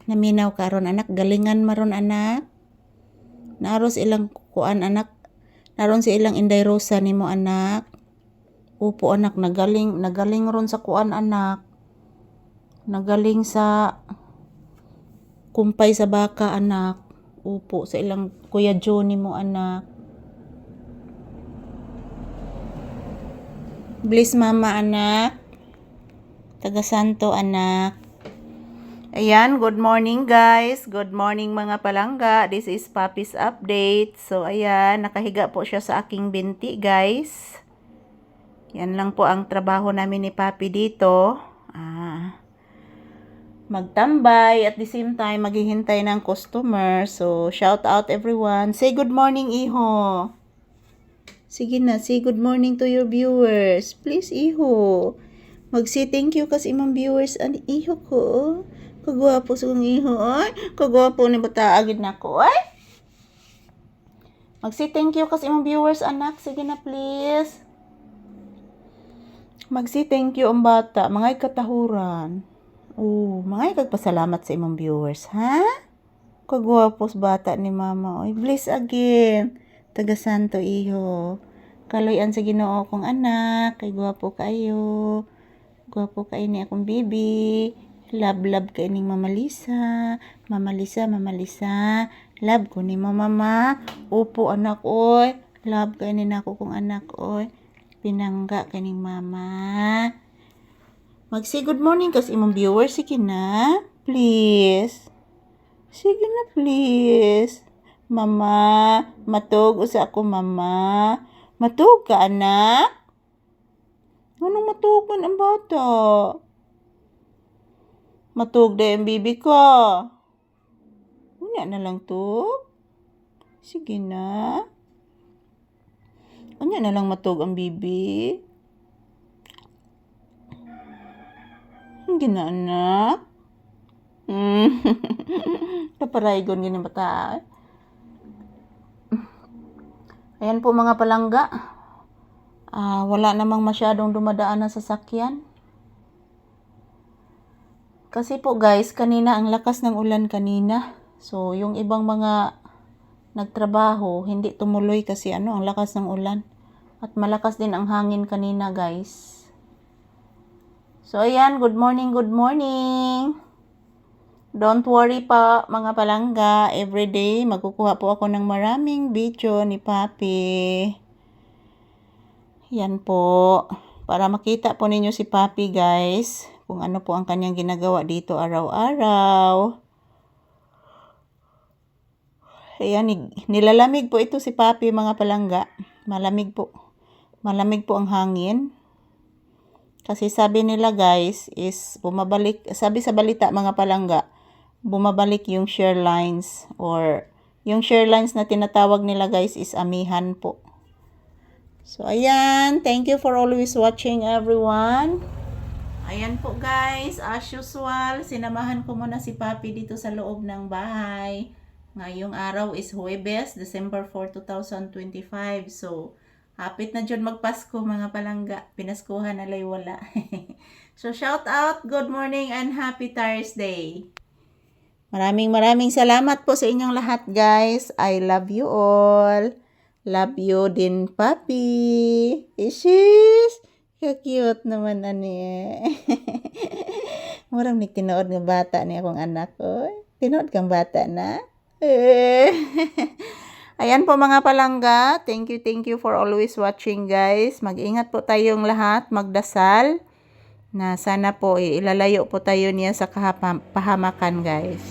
naminaw karon anak, galingan maron anak. Naros ilang kuan anak. Naron si ilang Inday Rosa nimo anak. Upo anak, nagaling ron sa kuan anak. Nagaling sa kumpay sa baka anak. Upo sa ilang Kuya Johnny mo anak. Bless mama anak. Taga Santo anak. Ayan, good morning guys. Good morning mga palangga. This is Papi's update. So ayan, nakahiga po siya sa aking binti guys. Yan lang po ang trabaho namin ni Papi dito. Magtambay at the same time maghihintay ng customer. So shout out everyone. Say good morning iho. Sige na, say good morning to your viewers. Please iho. Mag-say thank you kasi imong viewers ang iho ko. Kagwapo sa kong iho. Ay, kagwapo ni bata agad na ko. Ay. Mag-say thank you kasi imong viewers anak. Sige na please. Mag-say thank you ang bata. Mga katahuran. Mga ikagpasalamat sa imong viewers, ha? Kagwapos bata ni mama. Oy, bless again. Taga Santo iho. Kaloyan sa Ginoo kong anak. Kay gwapo kayo. Gwapo kayo ni akong bibi. Love kayo ning Mama Lisa. Mama Lisa. Love ko ni mama. Upo anak, oy. Love kayo ni nako kong anak, oy. Pinangga kaning mama. Mag-say good morning kasi imong viewers. Sige na. Please. Sige na please. Mama. Matug usa ako mama. Matug ka anak. Anong matugan ang bata? Matug na yung bibi ko. Unya na lang to. Sige na. Unya na lang matug ang bibi. Hindi na anak. Kaparaygon ganyan bata. Ayan po mga palangga. Wala namang masyadong dumadaan na sasakyan. Kasi po guys, kanina ang lakas ng ulan kanina. So yung ibang mga nagtrabaho, hindi tumuloy kasi ang lakas ng ulan. At malakas din ang hangin kanina guys. So ayan, good morning. Don't worry pa mga palangga, everyday magkukuha po ako ng maraming video ni Papi. Yan po, para makita po ninyo si Papi guys, kung ano po ang kanyang ginagawa dito araw-araw. Ayan, nilalamig po ito si Papi mga palangga. Malamig po ang hangin. Kasi sabi nila guys is bumabalik, sabi sa balita mga palangga, bumabalik yung share lines or yung share lines na tinatawag nila guys is amihan po. So ayan, thank you for always watching everyone. Ayan po guys, as usual, sinamahan ko muna si Papi dito sa loob ng bahay. Ngayong araw is Huwebes, December 4, 2025. So hapit na dyan magpasko mga palangga. Pinaskuhan na lay wala. So shout out, good morning and happy Thursday. Maraming salamat po sa inyong lahat guys. I love you all. Love you din Papi. Isis. Ka-cute naman ani. Murang ni tinood ng bata ni akong anak ko. Tinood kang bata na. Ayan po mga palangga, thank you for always watching guys. Mag-ingat po tayong lahat, magdasal na sana po ilalayo po tayo niya sa pahamakan guys.